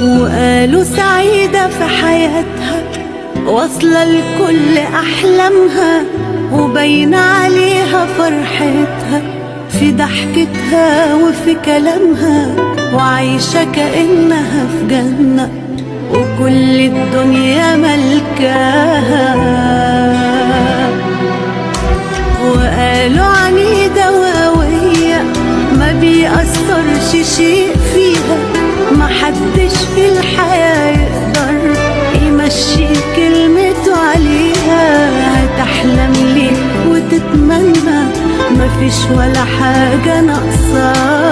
وقالوا سعيدة في حياتها، واصلة لكل أحلامها، وباين عليها فرحتها في ضحكتها وفي كلامها، وعايشة كأنها في جنة وكل الدنيا ملكاها. وقالوا عنيدة وقوية ما بيأثرش شيء فيها، محدش في الحياة يقدر يمشي كلمته عليها. هتحلم ليه وتتمنى، مفيش ولا حاجة ناقصاها.